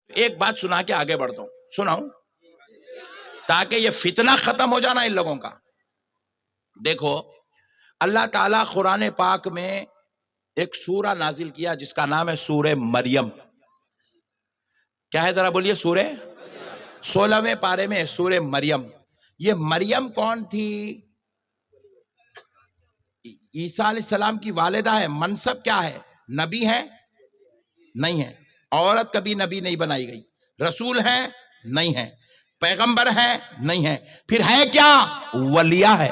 ایک بات سنا کے آگے بڑھتا ہوں، سناؤں تاکہ یہ فتنہ ختم ہو جانا ان لوگوں کا۔ دیکھو اللہ تعالیٰ قرآن پاک میں ایک سورہ نازل کیا جس کا نام ہے سورہ مریم۔ کیا ہے ذرا بولیے؟ سورہ 16ویں پارے میں سورہ مریم۔ یہ مریم کون تھی؟ عیسیٰ علیہ السلام کی والدہ ہے۔ منصب کیا ہے؟ نبی ہے؟ نہیں ہے۔ عورت کبھی نبی نہیں بنائی گئی۔ رسول ہے؟ نہیں ہے۔ پیغمبر ہے؟ نہیں ہے۔ پھر ہے کیا؟ ولیہ ہے۔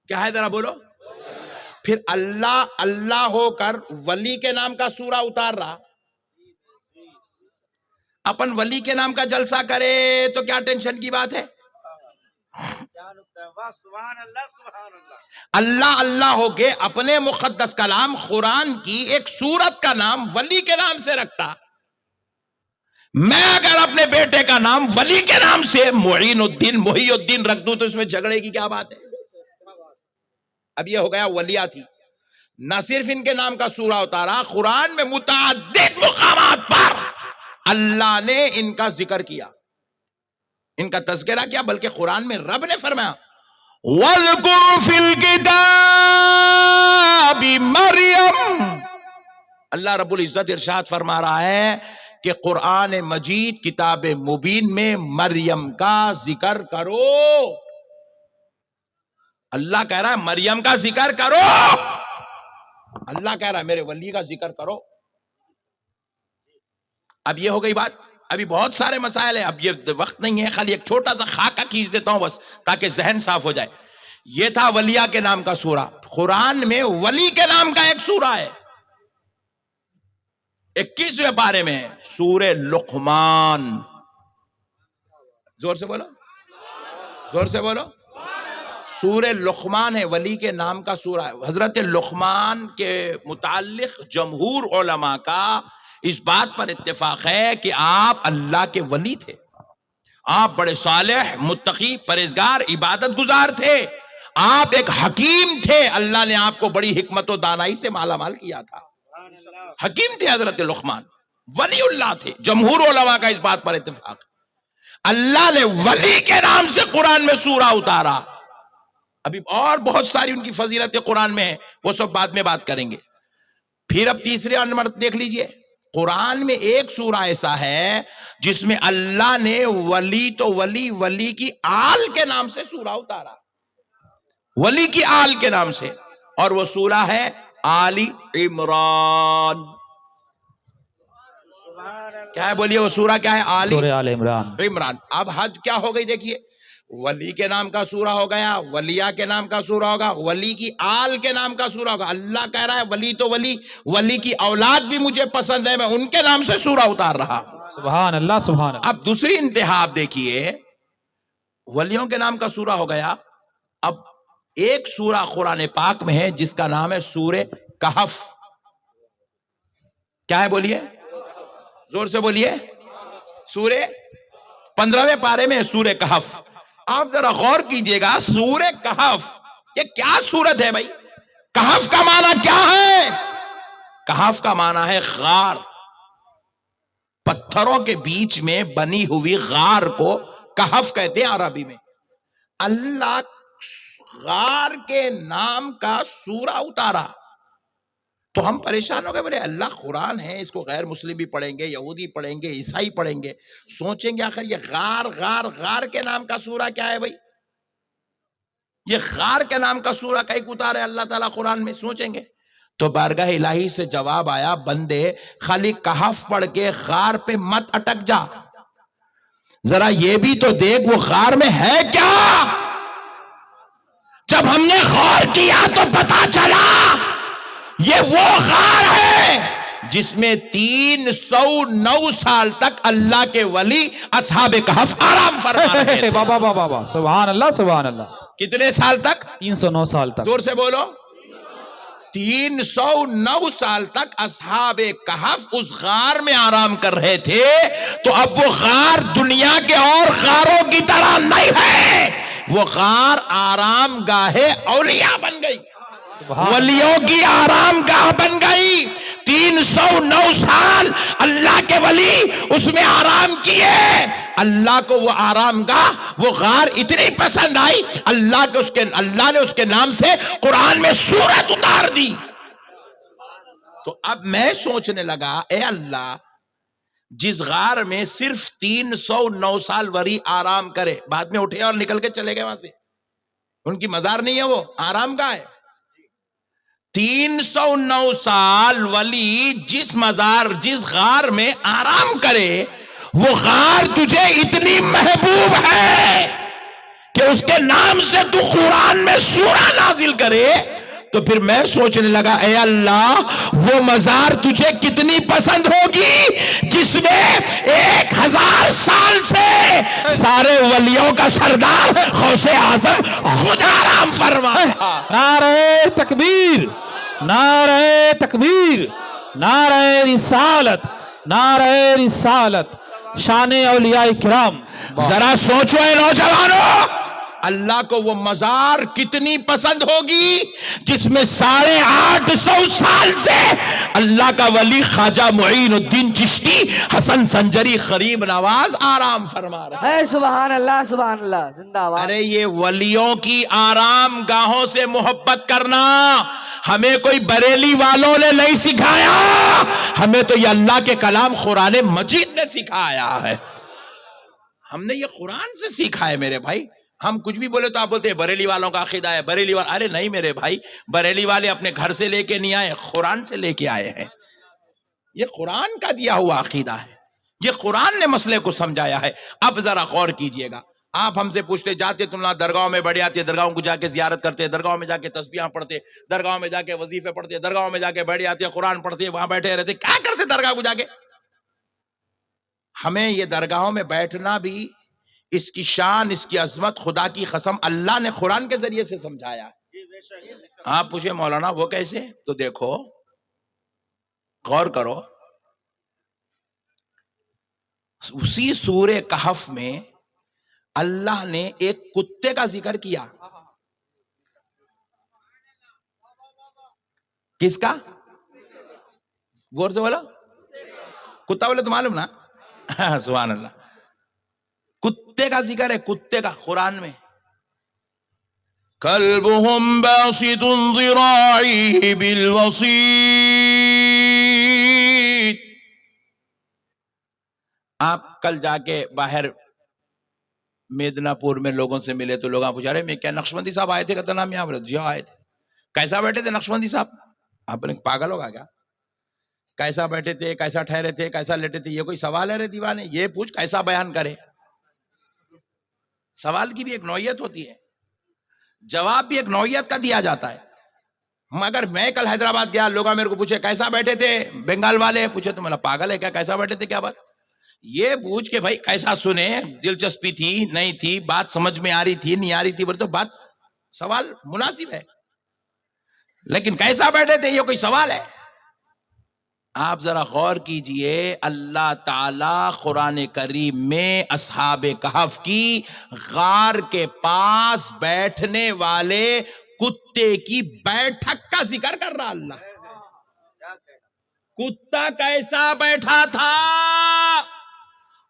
کیا ہے ذرا بولو؟ پھر اللہ ہو کر ولی کے نام کا سورہ اتار رہا۔ اپن ولی کے نام کا جلسہ کرے تو کیا ٹینشن کی بات ہے؟ اللہ اللہ ہو کے اپنے مقدس کلام قرآن کی ایک سورت کا نام ولی کے نام سے رکھتا۔ میں اگر اپنے بیٹے کا نام ولی کے نام سے معین الدین محی الدین رکھ دوں تو اس میں جھگڑے کی کیا بات ہے؟ اب یہ ہو گیا ولیہ تھی۔ نہ صرف ان کے نام کا سورہ اتارا، قرآن میں متعدد مقامات پر اللہ نے ان کا ذکر کیا، ان کا تذکرہ کیا، بلکہ قرآن میں رب نے فرمایا وَاذْكُرْ فِي الْكِتَابِ مَرْيَمَ۔ اللہ رب العزت ارشاد فرما رہا ہے کہ قرآن مجید کتاب مبین میں مریم کا ذکر کرو۔ اللہ کہہ رہا ہے مریم کا ذکر کرو۔ اللہ کہہ رہا ہے میرے ولی کا ذکر کرو۔ اب یہ ہو گئی بات۔ ابھی بہت سارے مسائل ہیں، اب یہ وقت نہیں ہے، خالی ایک چھوٹا سا خاکہ کھینچ دیتا ہوں بس تاکہ ذہن صاف ہو جائے۔ یہ تھا ولیہ کے نام کا سورہ۔ قرآن میں ولی کے نام کا ایک سورہ ہے، 21ویں پارے میں سورہ لقمان۔ زور سے بولو، زور سے بولو۔ سورہ لقمان ہے، ولی کے نام کا سورہ ہے۔ حضرت لقمان کے متعلق جمہور علماء کا اس بات پر اتفاق ہے کہ آپ اللہ کے ولی تھے، آپ بڑے صالح، متقی، پرہیزگار، عبادت گزار تھے، آپ ایک حکیم تھے۔ اللہ نے آپ کو بڑی حکمت و دانائی سے مالا مال کیا تھا۔ حکیم تھے حضرت لقمان، ولی اللہ تھے۔ جمہور علماء کا اس بات پر اتفاق۔ اللہ نے ولی کے نام سے قرآن میں سورہ اتارا۔ ابھی اور بہت ساری ان کی فضیلت قرآن میں ہے، وہ سب بعد میں بات کریں گے۔ پھر اب تیسرے نمبر دیکھ لیجئے، قرآن میں ایک سورہ ایسا ہے جس میں اللہ نے ولی تو ولی کی آل کے نام سے سورہ اتارا، ولی کی آل کے نام سے، اور وہ سورہ ہے آل عمران۔ کیا ہے بولیے؟ وہ سورہ کیا ہے؟ سورہ آل عمران۔ عمران۔ اب حد کیا ہو گئی دیکھیے، ولی کے نام کا سورہ ہو گیا، ولیہ کے نام کا سورہ ہوگا، ولی کی آل کے نام کا سورہ ہوگا۔ اللہ کہہ رہا ہے ولی تو ولی کی اولاد بھی مجھے پسند ہے، میں ان کے نام سے سورہ اتار رہا ہوں۔ سبحان اللہ، سبحان اللہ۔ اب دوسری انتہا آپ دیکھیے، ولیوں کے نام کا سورہ ہو گیا۔ اب ایک سورہ قرآن پاک میں ہے جس کا نام ہے سورہ کہف۔ کیا ہے بولیے؟ زور سے بولیے۔ سورہ 15ویں پارے میں سورہ کہف۔ آپ ذرا غور کیجئے گا، سورہ کہف یہ کیا سورت ہے بھائی؟ کہف کا معنی کیا ہے؟ کہف کا معنی ہے غار، پتھروں کے بیچ میں بنی ہوئی غار کو کہف کہتے ہیں عربی میں۔ اللہ غار کے نام کا سورہ اتارا تو ہم پریشان ہو گئے، بولے اللہ قرآن ہے، اس کو غیر مسلم بھی پڑھیں گے، یہودی پڑھیں گے، عیسائی پڑھیں گے، سوچیں گے آخر یہ غار کے نام کا سورہ کیا ہے بھائی؟ یہ غار کے نام کا سورہ کہیں اتارے اللہ تعالیٰ قرآن میں؟ سوچیں گے تو بارگاہ الہی سے جواب آیا، بندے خالی کہف پڑھ کے غار پہ مت اٹک جا، ذرا یہ بھی تو دیکھ وہ غار میں ہے کیا۔ جب ہم نے غور کیا تو پتا چلا یہ وہ غار ہے جس میں 309 سال تک اللہ کے ولی اصحاب کہف آرام فرما رہے تھے۔ بابا بابا بابا، سبحان اللہ، سبحان اللہ۔ کتنے سال تک؟ 309 سال تک۔ زور سے بولو۔ 309 سال تک اصحاب کہف اس غار میں آرام کر رہے تھے، تو اب وہ غار دنیا کے اور غاروں کی طرح نہیں ہے، وہ غار آرام گاہ اولیاء بن گئی، ولیوں کی آرام گاہ بن گئی۔ 309 سال اللہ کے ولی اس میں آرام کیے. اللہ کو وہ آرام گاہ، وہ غار اتنی پسند آئی، اللہ نے اس کے نام سے قرآن میں سورت اتار دی. تو اب میں سوچنے لگا، اے اللہ، جس غار میں صرف 309 سال ولی آرام کرے، بعد میں اٹھے اور نکل کے چلے گئے وہاں سے، ان کی مزار نہیں ہے، وہ آرام گاہ ہے. 309 سال ولی جس غار میں آرام کرے، وہ غار تجھے اتنی محبوب ہے کہ اس کے نام سے تو قرآن میں سورہ نازل کرے. تو پھر میں سوچنے لگا، اے اللہ، وہ مزار تجھے کتنی پسند ہوگی جس میں 1000 سال سے سارے ولیوں کا سردار غوث اعظم خود آرام فرمایا. نعرہ تکبیر، نعرہ تکبیر، نعرہ رسالت، نعرہ رسالت، شان اولیاء کرام. ذرا سوچو اے نوجوانوں، اللہ کو وہ مزار کتنی پسند ہوگی جس میں 850 سال سے اللہ کا ولی خواجہ معین الدین چشتی، حسن سنجری، غریب نواز آرام فرما رہا ہے. سبحان اللہ، سبحان اللہ، زندہ باد. ارے یہ ولیوں کی آرام گاہوں سے محبت کرنا ہمیں کوئی بریلی والوں نے نہیں سکھایا، ہمیں تو یہ اللہ کے کلام قرآن مجید نے سکھایا ہے. ہم نے یہ قرآن سے سیکھا ہے میرے بھائی. ہم کچھ بھی بولے تو آپ بولتے ہیں بریلی والوں کا عقیدہ ہے، بریلی والے. ارے نہیں میرے بھائی، بریلی والے اپنے گھر سے لے کے نہیں آئے، قرآن سے لے کے آئے ہیں. یہ قرآن کا دیا ہوا عقیدہ ہے، یہ قرآن نے مسئلے کو سمجھایا ہے. اب ذرا غور کیجئے گا. آپ ہم سے پوچھتے جاتے تم درگاہوں میں بڑے آتے، درگاہوں کو جا کے زیارت کرتے، درگاہوں میں جا کے تسبیحاں پڑھتے، درگاہوں میں جا کے وظیفے پڑھتے، درگاہوں میں جا کے بیٹھ آتے، قرآن پڑھتے، وہاں بیٹھے رہتے. کیا کرتے درگاہ کو جا کے؟ ہمیں یہ درگاہوں میں بیٹھنا بھی، اس کی شان، اس کی عظمت، خدا کی قسم اللہ نے قرآن کے ذریعے سے سمجھایا. آپ پوچھے مولانا وہ کیسے؟ تو دیکھو، غور کرو، اسی سورہ کہف میں اللہ نے ایک کتے کا ذکر کیا. کس کا؟ غور سے بولا. کتا بولے تو معلوم نا. سبحان اللہ. کتے کا ذکر ہے، کتے کا قرآن میں. کلبہم باسط ذراعیہ بالوسیط. آپ کل جا کے باہر میدنا پور میں لوگوں سے ملے تو لوگ پوچھا رہے میں کیا نقشبندی صاحب آئے تھے کہتا نام یہاں پر؟ جی آئے تھے. کیسا بیٹھے تھے نقشبندی صاحب؟ آپ نے پاگل ہوگا کیا؟ کیسا بیٹھے تھے، کیسا ٹھہرے تھے، کیسا لیٹے تھے؟ یہ کوئی سوال ہے رے دیوانے؟ یہ پوچھ کیسا بیان کرے. سوال کی بھی ایک نوعیت ہوتی ہے، جواب بھی ایک نوعیت کا دیا جاتا ہے. مگر میں کل حیدرآباد گیا، لوگ میرے کو پوچھے کیسا بیٹھے تھے، بنگال والے پوچھے تو میں پاگل ہے کیا، کیسا بیٹھے تھے کیا بات؟ یہ پوچھ کے بھائی کیسا سنے، دلچسپی تھی نہیں تھی، بات سمجھ میں آ رہی تھی نہیں آ رہی تھی، بولے تو بات سوال مناسب ہے، لیکن کیسا بیٹھے تھے یہ کوئی سوال ہے؟ آپ ذرا غور کیجئے، اللہ تعالیٰ قرآن کریم میں اصحاب کہف کی غار کے پاس بیٹھنے والے کتے کی بیٹھک کا ذکر کر رہا. اللہ کتا کیسا بیٹھا تھا،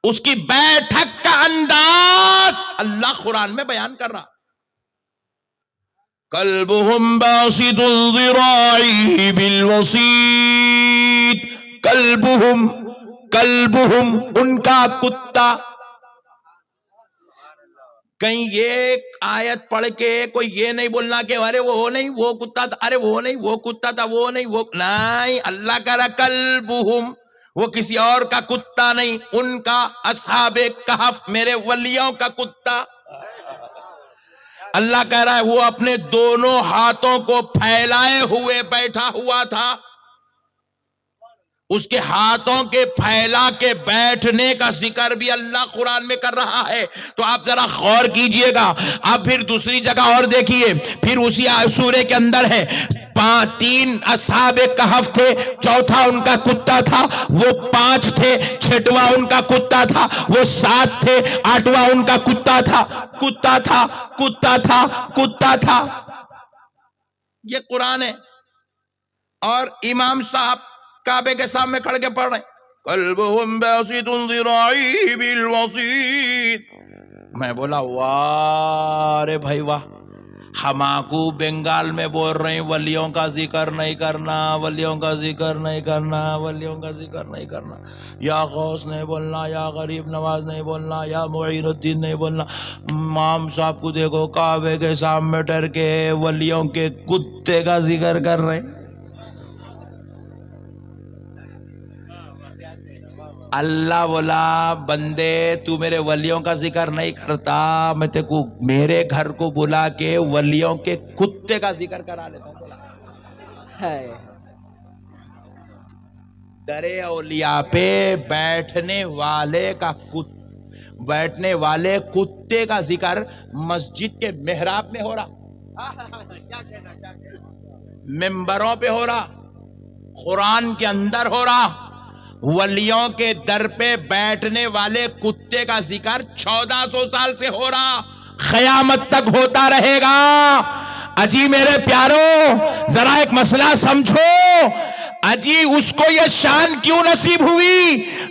اس کی بیٹھک کا انداز اللہ قرآن میں بیان کر رہا. کلبہم باسط ذراعیہ بالوسیط. کلبہم ان کا کتا. کہیں یہ آیت پڑھ کے کوئی یہ نہیں بولنا کہ ارے وہ نہیں وہ کتا تھا، ارے وہ نہیں وہ کتا تھا، وہ نہیں وہ نہیں. اللہ کہہ رہا کلبہم، وہ کسی اور کا کتا نہیں، ان کا اصحاب کہف میرے ولیوں کا کتا. اللہ کہہ رہا ہے وہ اپنے دونوں ہاتھوں کو پھیلائے ہوئے بیٹھا ہوا تھا. اس کے ہاتھوں کے پھیلا کے بیٹھنے کا ذکر بھی اللہ قرآن میں کر رہا ہے. تو آپ ذرا غور کیجئے گا. آپ پھر دوسری جگہ اور دیکھیے، پھر اسی سورے کے اندر ہے 3 اصحاب کہف تھے، چوتھا ان کا کتا تھا، وہ 5 تھے، 6واں ان کا کتا تھا، وہ 7 تھے، 8واں ان کا کتا تھا. کتا تھا کتا تھا کتا تھا. یہ قرآن ہے. اور امام صاحب کعبے کے سامنے کھڑ کے پڑھ رہے ہیں قلبهم باسط ذراعی بالوسیط. میں بولا واہ رے بھائی واہ، ہماکو بنگال میں بول رہے ہیں ولیوں کا ذکر نہیں کرنا، ولیوں کا ذکر نہیں کرنا، ولیوں کا ذکر نہیں کرنا، یا غوث نہیں بولنا، یا غریب نواز نہیں بولنا، یا معین الدین نہیں بولنا. امام صاحب کو دیکھو کعبے کے سامنے ڈر کے ولیوں کے کتے کا ذکر کر رہے ہیں. اللہ بولا بندے تو میرے ولیوں کا ذکر نہیں کرتا، میں تے کو میرے گھر کو بلا کے ولیوں کے کتے کا ذکر کرا لیتا ہوں. بولا درے اولیاء پہ بیٹھنے والے کتے کا ذکر مسجد کے محراب میں ہو رہا، ممبروں پہ ہو رہا، قرآن کے اندر ہو رہا. ولیوں کے در پہ بیٹھنے والے کتے کا ذکر 1400 سال سے ہو رہا، قیامت تک ہوتا رہے گا. اجی میرے پیارو ذرا ایک مسئلہ سمجھو، اجی اس کو یہ شان کیوں نصیب ہوئی؟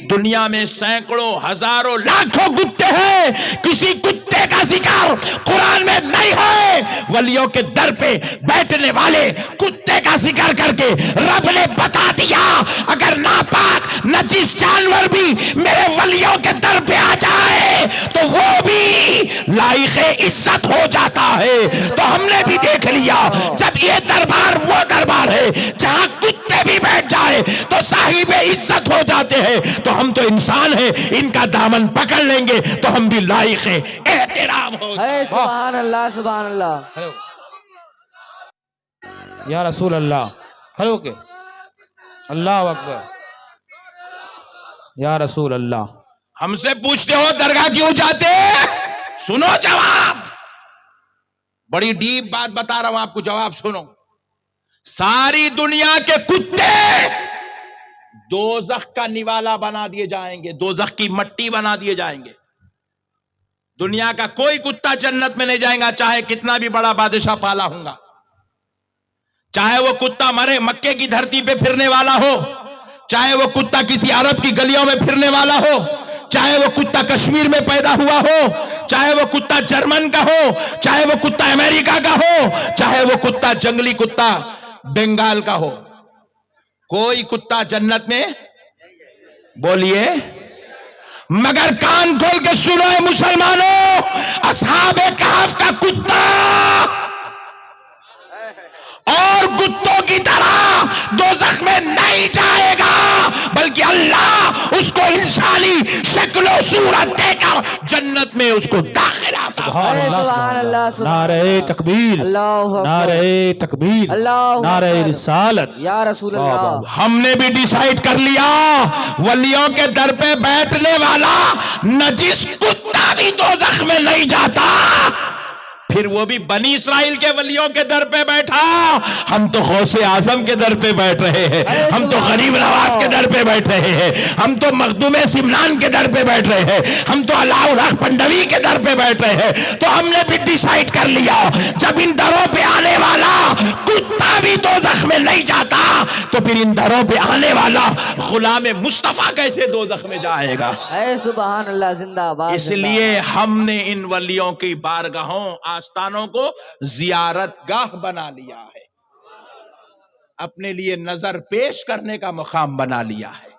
دنیا میں سینکڑوں ہزاروں لاکھوں کتے ہیں، کسی کتے کا ذکر قرآن میں نہیں ہے. ولیوں کے در پہ بیٹھنے والے کتے کا ذکر کر کے رب نے بتا دیا اگر ناپاک نجس جانور بھی میرے ولیوں کے در پہ آ جائے تو وہ بھی لائق عزت ہو جاتا ہے. تو ہم نے بھی دیکھ لیا جب یہ دربار وہ دربار ہے جہاں کتے بھی بیٹھ جائے تو صاحب عزت ہو جاتے ہیں. تو ہم تو انسان ہیں، ان کا دامن پکڑ لیں گے تو ہم بھی لائق احترام ہو. سبحان اللہ سبحان اللہ. یا رسول اللہ، کھڑے ہو کے اللہ اکبر. یا رسول اللہ. ہم سے پوچھتے ہو درگاہ کیوں جاتے؟ سنو جواب، بڑی ڈیپ بات بتا رہا ہوں آپ کو، جواب سنو. ساری دنیا کے کتے دوزخ کا نوالا بنا دیے جائیں گے، دوزخ کی مٹی بنا دیے جائیں گے. دنیا کا کوئی کتا جنت میں نہیں جائیں گا، چاہے کتنا بھی بڑا بادشاہ پالا ہوں گا، چاہے وہ کتا مرے مکے کی دھرتی پہ پھرنے والا ہو، چاہے وہ کتا کسی عرب کی گلیوں میں پھرنے والا ہو، چاہے وہ کتا کشمیر میں پیدا ہوا ہو، چاہے وہ کتا جرمن کا ہو، چاہے وہ کتا امریکہ کا ہو، چاہے وہ کتا جنگلی کتا بنگال کا ہو، کوئی کتا جنت میں بولیے. مگر کان کھول کے سنو اے مسلمانوں، اصحاب کہف کا کتا اور کتوں کی طرح دوزخ میں نہیں جائے گا، بلکہ اللہ اس کو انسانی شکل و صورت دے کر جنت میں اس کو داخلہ سبحان اللہ سبحان اللہ سبحان نعرہ اللہ. تکبیر، اللہ اکبر. نعرہ تکبیر، اللہ نعرہ اکبر. رسالت. یا رسول اللہ. ہم نے بھی ڈیسائیڈ کر لیا ولیوں کے در پہ بیٹھنے والا نجس کتا بھی دوزخ میں نہیں جاتا. پھر وہ بھی بنی اسرائیل کے ولیوں کے در پہ بیٹھا، ہم تو غوث اعظم کے در پہ بیٹھ رہے ہیں، ہم تو غریب نواز کے در پہ بیٹھ رہے ہیں، ہم تو مخدوم سمنان کے در پہ بیٹھ رہے ہیں، ہم تو علاء الحق پنڈوی کے در پہ بیٹھ رہے ہیں. تو ہم نے بھی ڈیسائیڈ کر لیا جب ان دروں پہ آنے والا کتا بھی دوزخ میں نہیں جاتا تو پھر ان دروں پہ آنے والا غلام مصطفیٰ کیسے دوزخ میں جائے گا؟ اے سبحان اللہ. زندہ باد. اس لیے ہم نے ان ولیوں کی بارگاہوں آستانوں کو زیارت گاہ بنا لیا ہے، اپنے لیے نظر پیش کرنے کا مقام بنا لیا ہے.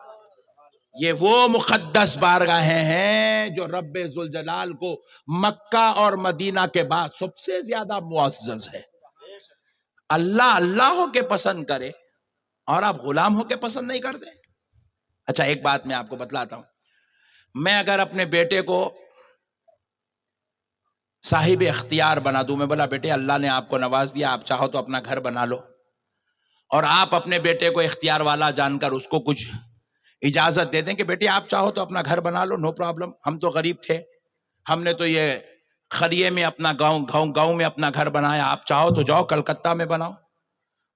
یہ وہ مقدس بارگاہیں ہیں جو رب ذوالجلال کو مکہ اور مدینہ کے بعد سب سے زیادہ معزز ہے. اللہ اللہ ہو کے پسند کرے اور آپ غلام ہو کے پسند نہیں کرتے. اچھا ایک بات میں آپ کو بتلاتا ہوں، میں اگر اپنے بیٹے کو صاحب اختیار بنا دوں، میں بولا بیٹے اللہ نے آپ کو نواز دیا، آپ چاہو تو اپنا گھر بنا لو، اور آپ اپنے بیٹے کو اختیار والا جان کر اس کو کچھ اجازت دے دیں کہ بیٹے آپ چاہو تو اپنا گھر بنا لو، نو پرابلم، ہم تو غریب تھے، ہم نے تو یہ خریے میں اپنا گاؤں میں اپنا گھر بنایا، آپ چاہو تو جاؤ کلکتہ میں بناؤ.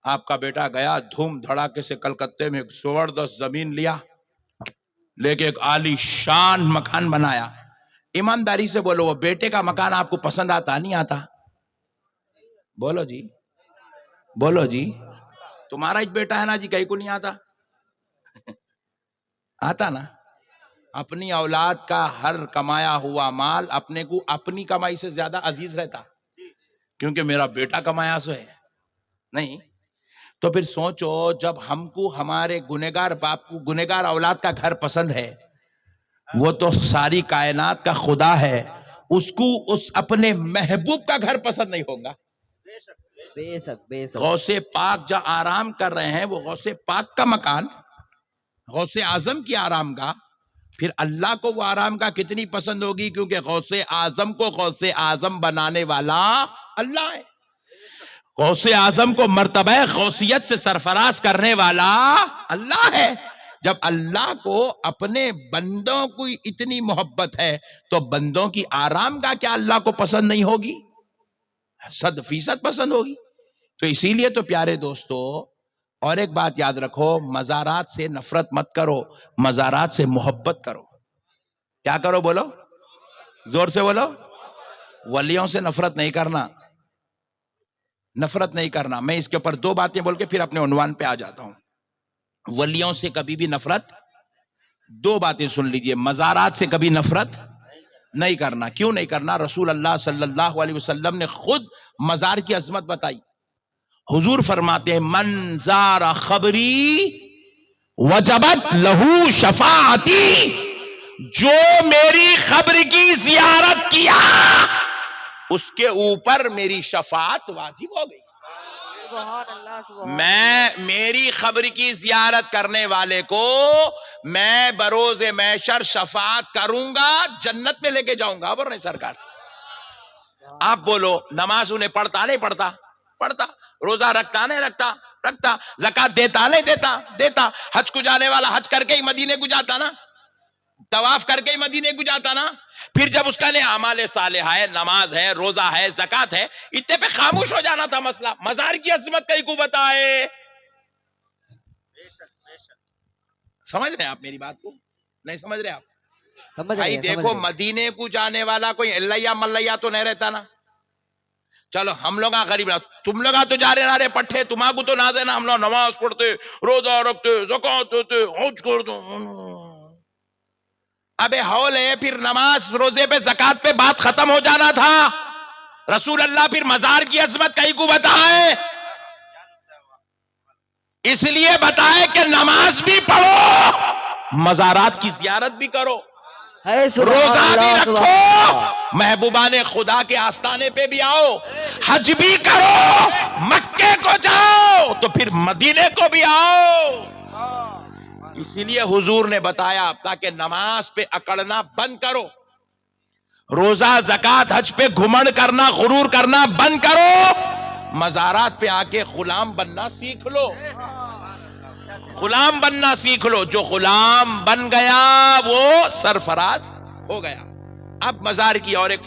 آپ کا بیٹا گیا دھوم دھڑاکے سے کلکتے میں ایک زبردست زمین لیا، لے کے ایک عالی شان مکان بنایا. ایمانداری سے بولو وہ بیٹے کا مکان آپ کو پسند آتا نہیں آتا؟ بولو جی، بولو جی. تمہارا ایک بیٹا ہے نا جی، کہیں کو نہیں آتا؟ آتا نا. اپنی اولاد کا ہر کمایا ہوا مال اپنے کو اپنی کمائی سے زیادہ عزیز رہتا, کیونکہ میرا بیٹا کمایا سو ہے نہیں. تو پھر سوچو, جب ہم کو ہمارے گنہگار باپ کو گنہگار اولاد کا گھر پسند ہے, وہ تو ساری کائنات کا خدا ہے, اس کو اس اپنے محبوب کا گھر پسند نہیں ہوگا. بے شک بے شک. غوث پاک جہاں آرام کر رہے ہیں وہ غوث پاک کا مکان, غوث اعظم کی آرام گاہ, پھر اللہ کو وہ آرام گاہ کتنی پسند ہوگی, کیونکہ غوث اعظم کو غوث اعظم بنانے والا اللہ ہے. غوث اعظم کو مرتبہ غوثیت سے سرفراز کرنے والا اللہ ہے. جب اللہ کو اپنے بندوں کو اتنی محبت ہے تو بندوں کی آرام گاہ کیا اللہ کو پسند نہیں ہوگی؟ 100% پسند ہوگی. تو اسی لیے تو پیارے دوستو, اور ایک بات یاد رکھو, مزارات سے نفرت مت کرو, مزارات سے محبت کرو. کیا کرو بولو, زور سے بولو. ولیوں سے نفرت نہیں کرنا, نفرت نہیں کرنا. میں اس کے اوپر 2 باتیں بول کے پھر اپنے عنوان پہ آ جاتا ہوں. ولیوں سے کبھی بھی نفرت, 2 باتیں سن لیجئے. مزارات سے کبھی نفرت نہیں کرنا. کیوں نہیں کرنا؟ رسول اللہ صلی اللہ علیہ وسلم نے خود مزار کی عظمت بتائی. حضور فرماتے ہیں, من زار خبری وجبت لہو شفاعتی, جو میری خبر کی زیارت کیا اس کے اوپر میری شفاعت واجب ہو گئی. سبحان اللہ سبحان. میں میری خبر کی زیارت کرنے والے کو میں بروز محشر شفاعت کروں گا, جنت میں لے کے جاؤں گا. بول رہے سرکار. آپ بولو, نماز انہیں پڑھتا نہیں پڑھتا, پڑھتا. روزہ رکھتا نہیں رکھتا, رکھتا. زکات دیتا نہیں دیتا. حج کو جانے والا حج کر کے ہی مدینے کو جاتا نا, طواف کر کے ہی مدینے کو جاتا نا. پھر جب اس کا نے اعمال صالحہ ہے, نماز ہے, روزہ ہے, زکات ہے, اتنے پہ خاموش ہو جانا تھا مسئلہ. مزار کی عظمت کہیں کو بتائے. سمجھ رہے ہیں آپ میری بات کو؟ نہیں سمجھ رہے آپ؟ سمجھ بھائی رہے دیکھو, مدینے کو جانے والا کوئی اللہ ملیا تو نہیں رہتا نا. چلو ہم لوگ غریب, تم لوگ تو جا رہے پٹھے, تمہاں کو تو نہ دینا. ہم لوگ نماز پڑھتے, روزہ رکھتے, زکات دیتے, حج کرتے. ابے ہول ہے, پھر نماز روزے پہ زکات پہ بات ختم ہو جانا تھا. رسول اللہ پھر مزار کی عظمت کہیں کو بتائے, اس لیے بتائے کہ نماز بھی پڑھو, مزارات کی زیارت بھی کرو, روزہ بھی رکھو, محبوبان خدا کے آستانے پہ بھی آؤ, حج بھی کرو, مکے کو جاؤ, تو پھر مدینے کو بھی آؤ. اسی لیے حضور نے بتایا, تاکہ نماز پہ اکڑنا بند کرو, روزہ زکات حج پہ گھمنڈ کرنا, غرور کرنا بند کرو, مزارات پہ آ کے غلام بننا سیکھ لو. غلام بننا سیکھ لو. جو غلام بن گیا وہ سرفراز ہو گیا. اب مزار کی اور ایک